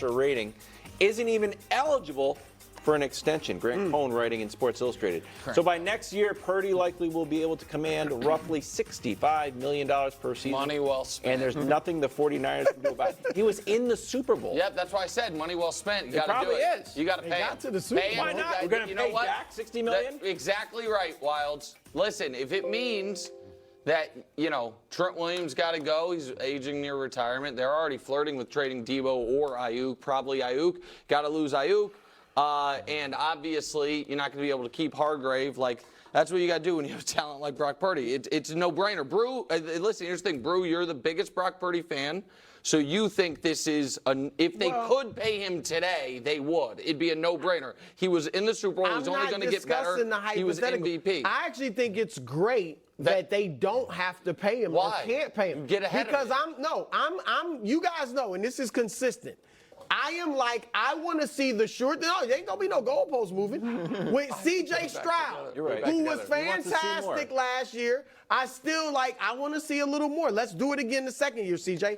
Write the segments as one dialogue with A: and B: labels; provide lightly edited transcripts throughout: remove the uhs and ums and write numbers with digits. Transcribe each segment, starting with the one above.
A: passer rating, isn't even eligible for an extension. Grant Cohn writing in Sports Illustrated.
B: Correct.
A: So by next year, Purdy likely will be able to command roughly $65 million per season.
B: Money well spent.
A: And there's nothing the 49ers can do about it. He was in the Super Bowl.
B: Yep, that's why I said money well spent. You got to do
A: probably
B: it.
A: is.
B: You got to pay
C: got
B: him.
C: to the Super
B: Pay
C: Bowl.
B: him.
A: Why not? We're going to
B: You know
A: pay
B: what?
A: Dak $60 million?
B: Exactly right, Wilds. Listen, if it means that, Trent Williams got to go, he's aging near retirement. They're already flirting with trading Debo or Ayuk, probably Ayuk. Got to lose Ayuk. And obviously, you're not going to be able to keep Hargrave. That's what you got to do when you have talent like Brock Purdy. It's a no-brainer. Brew, listen, here's the thing. Brew, you're the biggest Brock Purdy fan. So you think this is if they could pay him today, they would. It'd be a no-brainer. He was in the Super Bowl. He's only going to get better. He was MVP.
C: I actually think it's great that they don't have to pay him.
B: Why?
C: Or can't pay him.
B: Get ahead
C: because
B: of it.
C: you guys know, and this is consistent. I want to see the short. No, there ain't gonna be no goalposts moving. With C.J. Stroud,
A: right.
C: who was
A: He wants to see
C: fantastic
A: more.
C: last year, I want to see a little more. Let's do it again the second year, C.J.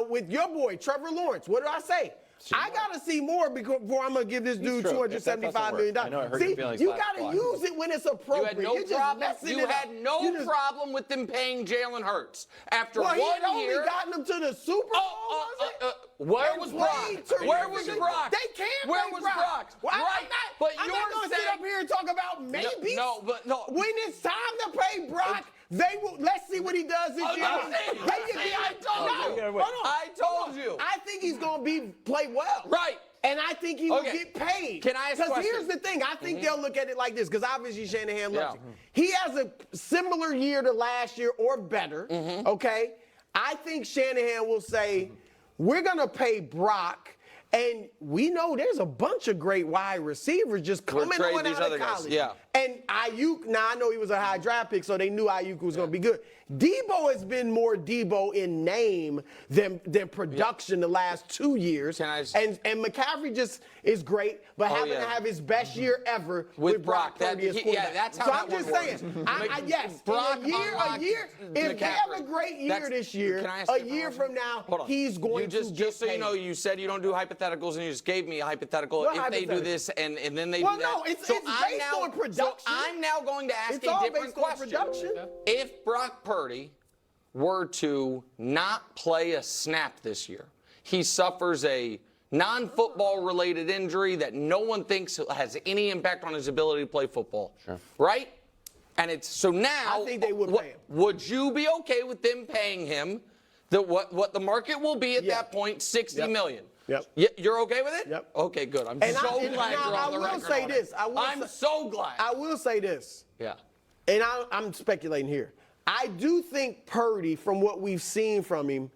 C: With your boy Trevor Lawrence, what did I say? I gotta see more before I'm gonna give this dude $275 million.
A: I know, I hurt
C: See,
A: your feelings
C: you
A: last
C: gotta
A: block.
C: use it when it's
B: You
C: appropriate.
B: had no
C: You're just
B: problem.
C: messing
B: You
C: it
B: had
C: up.
B: no
C: You just-
B: problem with them paying Jalen Hurts after
C: Well, he
B: one
C: had only
B: year.
C: gotten them to the Super Bowl, was it?
B: Where
C: They
B: was
C: played
B: Brock?
C: terrific.
B: Where was Brock?
C: They can't
B: Where
C: play
B: was
C: Brock.
B: Brock?
C: Well,
B: Right. But
C: I'm
B: you're
C: not going to sit
B: saying-
C: up here and talk about maybes.
B: No.
C: When it's time to pay Brock, they will. Let's see what he does this year.
B: I told you.
C: Hold on.
B: I told you.
C: I think he's going to play well.
B: Right.
C: And I think he will
B: Okay.
C: get paid.
B: Can I ask a
C: Because
B: question?
C: here's the thing. I think they'll look at it like this, because obviously Shanahan loves
B: Yeah.
C: it. He has a similar year to last year or better, okay? I think Shanahan will say, we're going to pay Brock, and we know there's a bunch of great wide receivers just coming
B: trade
C: on
B: these
C: out of
B: other guys,
C: college.
B: yeah.
C: And Ayuk, now I know he was a high draft pick, so they knew Ayuk was going to be good. Debo has been more Debo in name than production the last 2 years.
B: Can I s-
C: And McCaffrey just is great, but having
B: yeah.
C: to have his best year ever
B: With
C: Brock
B: Brock,
C: Purdy as
B: yeah,
C: quarterback.
B: that's how
C: so
B: that
C: I'm just
B: one
C: saying,
B: works.
C: yes,
B: Brock
C: in a year,
B: unlocked
C: if they have a
B: McCaffrey.
C: great year
B: That's-
C: this year,
B: Can I ask
C: a
B: you
C: year
B: question?
C: from now,
B: Hold on.
C: he's going to
B: just
C: get
B: so you
C: paid.
B: know, you said you don't do hypotheticals, and you just gave me a hypothetical.
C: What
B: if they do
C: hypothetical?
B: this and then they
C: Well,
B: do that.
C: no, it's
B: so
C: based
B: I'm now,
C: on production.
B: So I'm now going to ask
C: It's
B: a
C: all
B: different
C: based on
B: question.
C: production.
B: If Brock Purdy were to not play a snap this year, he suffers a non-football related injury that no one thinks has any impact on his ability to play football. Sure. Right? And it's so now
C: I think they would pay him.
B: Would you be okay with them paying him what the market will be at
C: Yeah.
B: that point, $60 million?
C: Yep.
B: You're okay with it?
C: Yep.
B: Okay, good. I'm
C: And
B: so
C: now,
B: glad you're
C: I
B: on the
C: will
B: record
C: say
B: on
C: this.
B: it.
C: I'm
B: so glad.
C: I will say this.
B: Yeah.
C: And I'm speculating here. I do think Purdy, from what we've seen from him,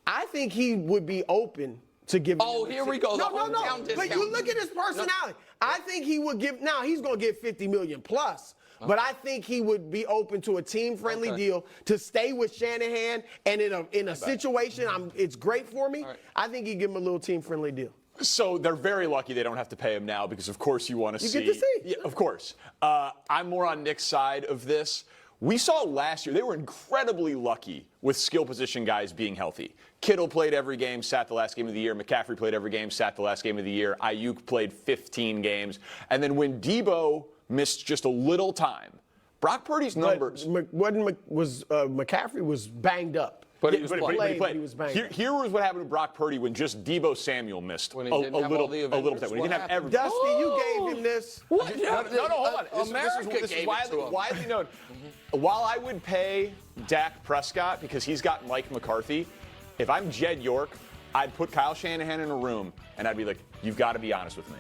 C: I think he would be open to giving.
B: Oh,
C: him a
B: here we
C: six.
B: go, the
C: No.
B: hometown
C: But
B: discount.
C: you look at his personality. I think he would give. Now he's going to get $50 million plus. But I think he would be open to a team-friendly deal to stay with Shanahan, and in a situation, it's great for me.
B: Right.
C: I think he'd give him a little team-friendly deal.
D: So they're very lucky they don't have to pay him now because, of course, you want to see.
C: You get to see.
D: Yeah, of course. I'm more on Nick's side of this. We saw last year they were incredibly lucky with skill position guys being healthy. Kittle played every game, sat the last game of the year. McCaffrey played every game, sat the last game of the year. Ayuk played 15 games. And then when Debo missed just a little time, Brock Purdy's numbers.
C: McCaffrey was banged up.
B: But he
D: Yeah,
B: was
D: but
B: playing.
D: he played.
C: He was banged
D: Here,
C: up.
D: here was what happened to Brock Purdy when just Debo Samuel missed
B: When
D: a
B: he didn't have all
D: little
B: the
D: a little
B: Avengers,
D: bit. When he
B: what
D: didn't have
B: happened?
D: everything.
C: Dusty, you gave him this.
B: What?
D: No, hold on.
B: America
D: This is
B: gave it to him.
D: widely known. While I would pay Dak Prescott because he's got Mike McCarthy, if I'm Jed York, I'd put Kyle Shanahan in a room and I'd be like, you've got to be honest with me.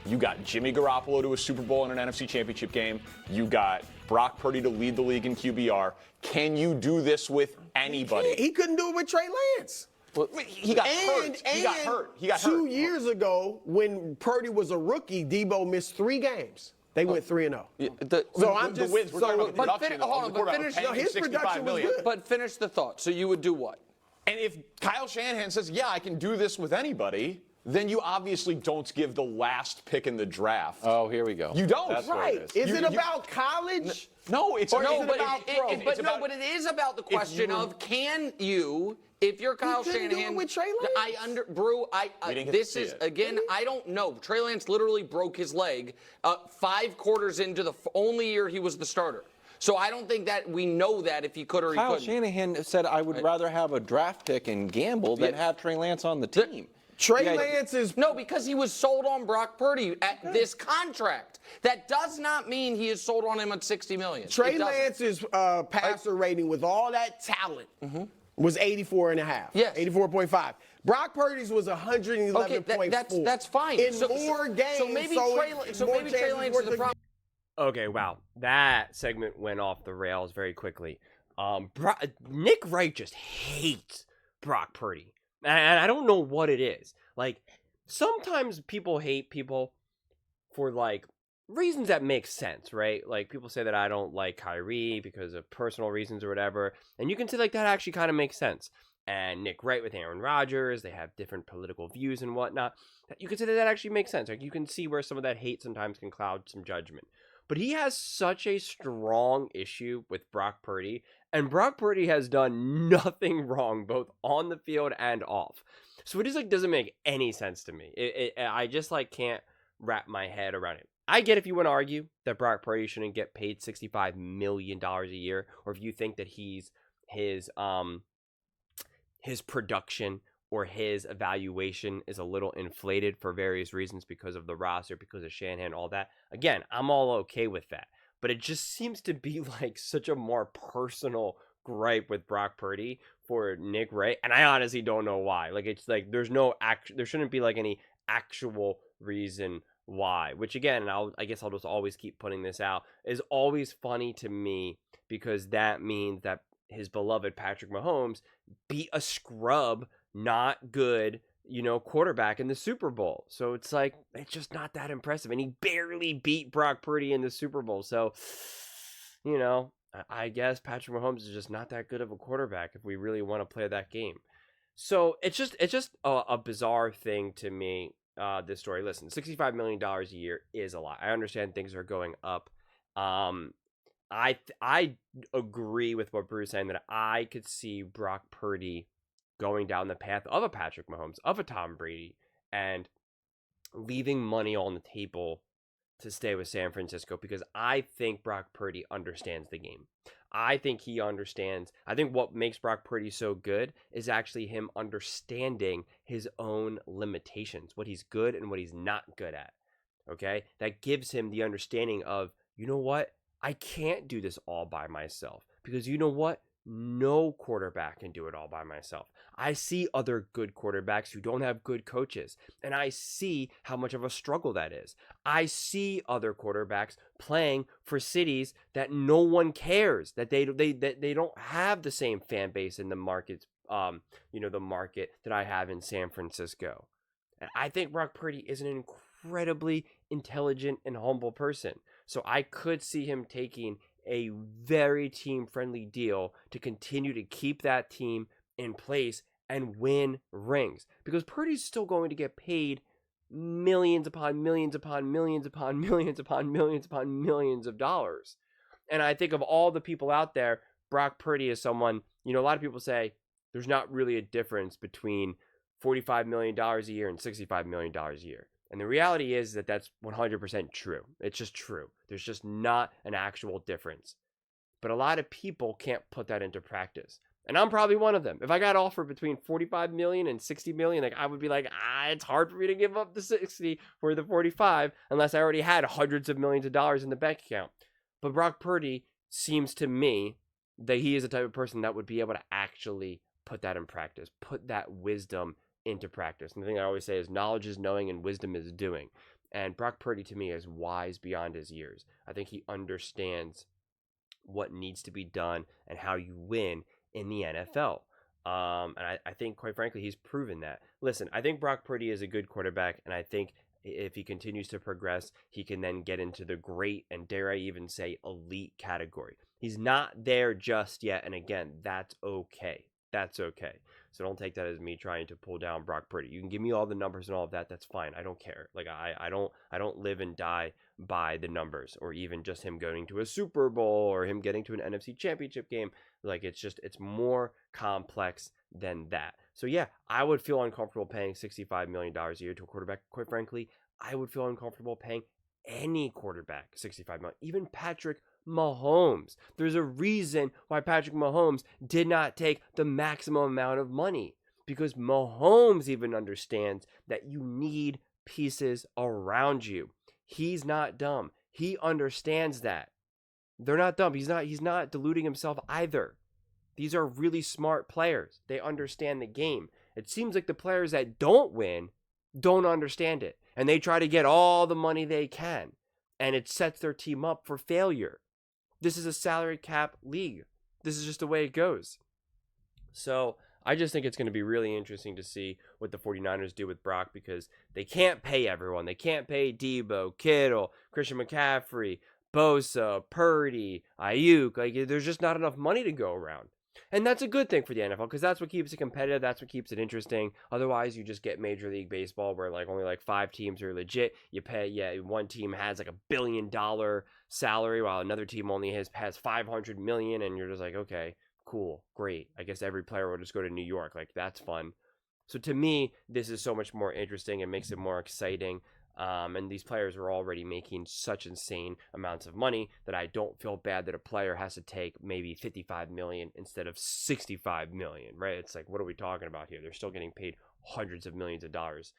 D: You got Jimmy Garoppolo to a Super Bowl and an NFC Championship game. You got Brock Purdy to lead the league in QBR. Can you do this with anybody?
C: He couldn't do it with Trey Lance.
D: He got hurt. He got hurt. He got hurt.
C: 2 years ago, when Purdy was a rookie, Debo missed 3 games. They went 3-0. So I'm just
D: wins. We're talking about the
B: but
D: production.
B: hold on, but
D: We're
B: finish-
D: paying
B: no,
D: him
C: his
D: $65
C: production was
D: million.
C: good.
B: But finish the thought. So you would do what?
D: And if Kyle Shanahan says, yeah, I can do this with anybody, then you obviously don't give the last pick in the draft.
A: Oh, here we go.
D: You don't.
A: That's what
C: Right.
A: it
C: Is
D: You-
C: it
D: you-
C: about college?
D: No, it's
C: Or
D: no,
C: is it
D: but
C: about pro?
D: It's about-
B: But it is about the question
D: you-
B: of can you, If you're Kyle
C: couldn't do it
B: Shanahan,
C: with Trey Lance?
D: We didn't get
B: this
D: to see
B: is
D: it.
B: again. I don't know. Trey Lance literally broke his leg 5 quarters into the only year he was the starter. So I don't think that we know that if he could or he
A: Kyle
B: couldn't.
A: Shanahan said, I would rather have a draft pick and gamble than have Trey Lance on the team.
C: Trey
A: Yeah,
C: Lance is
B: No, because he was sold on Brock Purdy at this contract. That does not mean he is sold on him at $60 million.
C: Trey
B: It doesn't.
C: Lance's passer rating with all that talent was 84.5.
B: Yes.
C: 84.5. Brock Purdy's was 111.4.
B: Okay, that's fine.
C: In
B: So-
C: more games,
B: so maybe Trey Lance is the problem.
E: Okay, wow. That segment went off the rails very quickly. Nick Wright just hates Brock Purdy. And I don't know what it is. Like, sometimes people hate people for, like, reasons that make sense, right? Like, people say that I don't like Kyrie because of personal reasons or whatever. And you can say, like, that actually kind of makes sense. And Nick Wright with Aaron Rodgers, they have different political views and whatnot. You can say that actually makes sense. Like, you can see where some of that hate sometimes can cloud some judgment. But he has such a strong issue with Brock Purdy, and Brock Purdy has done nothing wrong, both on the field and off. So it just like doesn't make any sense to me. I just like can't wrap my head around it. I get if you want to argue that Brock Purdy shouldn't get paid $65 million a year, or if you think that his production or his evaluation is a little inflated for various reasons because of the roster, because of Shanahan, all that. Again, I'm all okay with that. But it just seems to be like such a more personal gripe with Brock Purdy for Nick Wright. And I honestly don't know why. Like, it's like there shouldn't be like any actual reason why. Which again, and I guess I'll just always keep putting this out, is always funny to me because that means that his beloved Patrick Mahomes beat a scrub, not good, quarterback in the Super Bowl. So it's like, it's just not that impressive. And he barely beat Brock Purdy in the Super Bowl. So, I guess Patrick Mahomes is just not that good of a quarterback if we really want to play that game. So it's just a bizarre thing to me, this story. Listen, $65 million a year is a lot. I understand things are going up. I agree with what Bruce is saying, that I could see Brock Purdy going down the path of a Patrick Mahomes, of a Tom Brady, and leaving money on the table to stay with San Francisco, because I think Brock Purdy understands the game. I think he understands. I think what makes Brock Purdy so good is actually him understanding his own limitations, what he's good and what he's not good at. Okay? That gives him the understanding of, you know what? I can't do this all by myself, because you know what? No quarterback can do it all by myself. I see other good quarterbacks who don't have good coaches, and I see how much of a struggle that is. I see other quarterbacks playing for cities that no one cares, that they don't have the same fan base in the markets, the market that I have in San Francisco. And I think Brock Purdy is an incredibly intelligent and humble person. So I could see him taking a very team-friendly deal to continue to keep that team in place and win rings. Because Purdy's still going to get paid millions upon millions upon millions upon millions upon millions upon millions of dollars. And I think of all the people out there, Brock Purdy is someone, a lot of people say there's not really a difference between $45 million a year and $65 million a year. And the reality is that that's 100% true. It's just true. There's just not an actual difference. But a lot of people can't put that into practice. And I'm probably one of them. If I got offered between 45 million and 60 million, I would be like, it's hard for me to give up the 60 for the 45 unless I already had hundreds of millions of dollars in the bank account. But Brock Purdy seems to me that he is the type of person that would be able to actually put that in practice, put that wisdom into practice. And the thing I always say is knowledge is knowing and wisdom is doing. And Brock Purdy to me is wise beyond his years. I think he understands what needs to be done and how you win in the NFL. And I think, quite frankly, he's proven that. Listen, I think Brock Purdy is a good quarterback, and I think if he continues to progress, he can then get into the great and, dare I even say, elite category. He's not there just yet, and again, that's okay. That's okay. So don't take that as me trying to pull down Brock Purdy. You can give me all the numbers and all of that. That's fine. I don't care. Like I don't live and die by the numbers, or even just him going to a Super Bowl or him getting to an NFC Championship game. Like it's more complex than that. So yeah, I would feel uncomfortable paying $65 million a year to a quarterback. Quite frankly, I would feel uncomfortable paying any quarterback $65 million, even Patrick Mahomes. There's a reason why Patrick Mahomes did not take the maximum amount of money, because Mahomes even understands that you need pieces around you. He's not dumb. He understands that. They're not dumb. He's not deluding himself either. These are really smart players. They understand the game. It seems like the players that don't win don't understand it, and they try to get all the money they can, and it sets their team up for failure. This is a salary cap league. This is just the way it goes. So I just think it's going to be really interesting to see what the 49ers do with Brock, because they can't pay everyone. They can't pay Debo, Kittle, Christian McCaffrey, Bosa, Purdy, Ayuk. Like, there's just not enough money to go around. And that's a good thing for the NFL, because that's what keeps it competitive. That's what keeps it interesting. Otherwise, you just get Major League Baseball where like only like 5 teams are legit. You pay, one team has like $1 billion salary while another team only has $500 million, and you're just like, okay, cool, great. I guess every player will just go to New York. Like, that's fun. So to me, this is so much more interesting. It makes it more exciting. And these players are already making such insane amounts of money that I don't feel bad that a player has to take maybe $55 million instead of $65 million, right? It's like, what are we talking about here? They're still getting paid hundreds of millions of dollars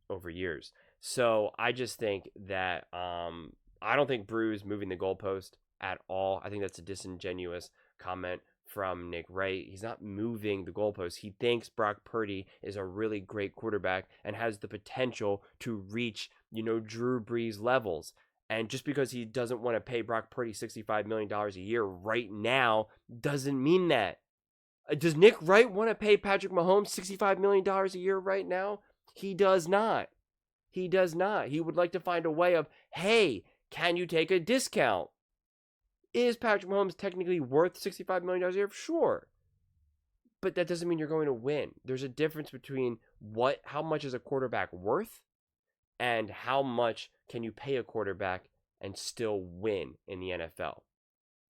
E: over years. So I just think that I don't think Brew's moving the goalpost at all. I think that's a disingenuous comment from Nick Wright. He's not moving the goalposts. He thinks Brock Purdy is a really great quarterback and has the potential to reach, Drew Brees levels. And just because he doesn't want to pay Brock Purdy $65 million a year right now doesn't mean that. Does Nick Wright want to pay Patrick Mahomes $65 million a year right now? He does not. He does not. He would like to find a way of, hey, can you take a discount? Is Patrick Mahomes technically worth $65 million a year? Sure. But that doesn't mean you're going to win. There's a difference between how much is a quarterback worth and how much can you pay a quarterback and still win in the NFL.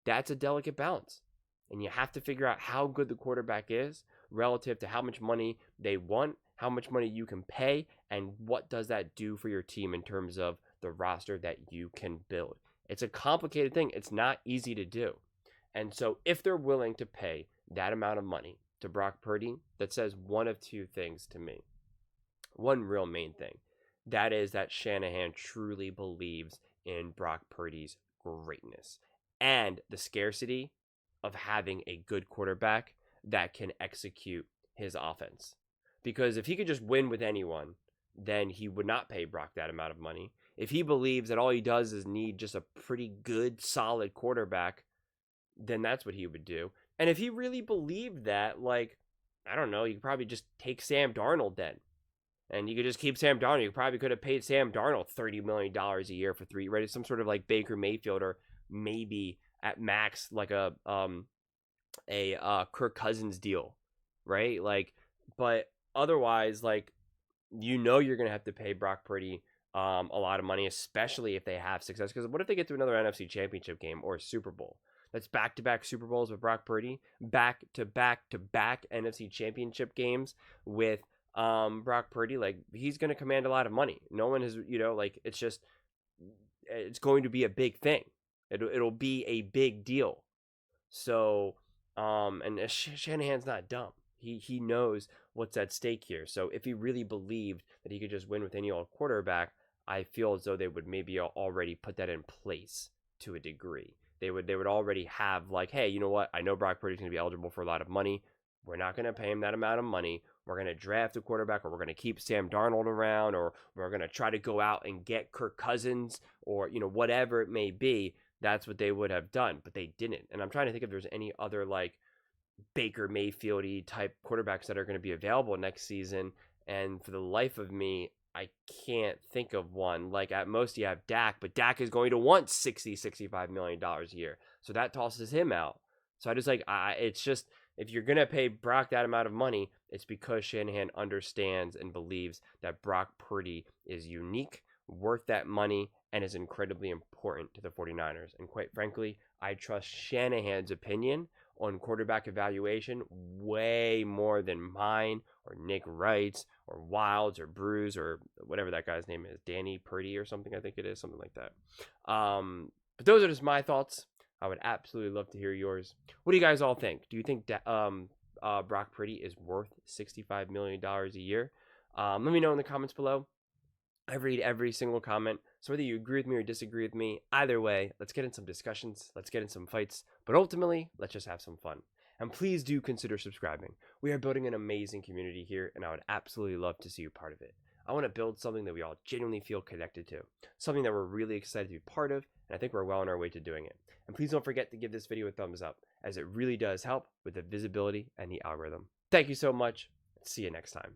E: That's a delicate balance. And you have to figure out how good the quarterback is relative to how much money they want, how much money you can pay, and what does that do for your team in terms of the roster that you can build. It's a complicated thing. It's not easy to do. And so if they're willing to pay that amount of money to Brock Purdy, that says one of two things to me. One real main thing. That is that Shanahan truly believes in Brock Purdy's greatness and the scarcity of having a good quarterback that can execute his offense. Because if he could just win with anyone, then he would not pay Brock that amount of money. If he believes that all he does is need just a pretty good, solid quarterback, then that's what he would do. And if he really believed that, I don't know, you could probably just take Sam Darnold then. And you could just keep Sam Darnold. You probably could have paid Sam Darnold $30 million a year for 3, right? It's some sort of like Baker Mayfield, or maybe at max like a Kirk Cousins deal, right? But otherwise, you're going to have to pay Brock Purdy a lot of money, especially if they have success. Because what if they get to another NFC Championship game or Super Bowl? That's back-to-back Super Bowls with Brock Purdy, back-to-back-to-back NFC Championship games with Brock Purdy. He's going to command a lot of money. No one has, it's going to be a big thing. It'll be a big deal. So, and Shanahan's not dumb. He knows what's at stake here. So if he really believed that he could just win with any old quarterback, I feel as though they would maybe already put that in place to a degree. They would already have hey, you know what? I know Brock Purdy's going to be eligible for a lot of money. We're not going to pay him that amount of money. We're going to draft a quarterback, or we're going to keep Sam Darnold around, or we're going to try to go out and get Kirk Cousins, or whatever it may be. That's what they would have done, but they didn't. And I'm trying to think if there's any other Baker Mayfield-y type quarterbacks that are going to be available next season. And for the life of me, I can't think of one. At most you have Dak, but Dak is going to want $65 million a year. So that tosses him out. So I just it's just, if you're going to pay Brock that amount of money, it's because Shanahan understands and believes that Brock Purdy is unique, worth that money, and is incredibly important to the 49ers. And quite frankly, I trust Shanahan's opinion on quarterback evaluation way more than mine or Nick Wright's or Wild's or Bruce or whatever that guy's name is, Danny Purdy or something, I think it is, something like that. But those are just my thoughts. I would absolutely love to hear yours. What do you guys all think? Do you think Brock Purdy is worth $65 million a year? Let me know in the comments below. I read every single comment, so whether you agree with me or disagree with me, either way, let's get in some discussions, let's get in some fights, but ultimately, let's just have some fun. And please do consider subscribing. We are building an amazing community here, and I would absolutely love to see you part of it. I want to build something that we all genuinely feel connected to, something that we're really excited to be part of, and I think we're well on our way to doing it. And please don't forget to give this video a thumbs up, as it really does help with the visibility and the algorithm. Thank you so much, and see you next time.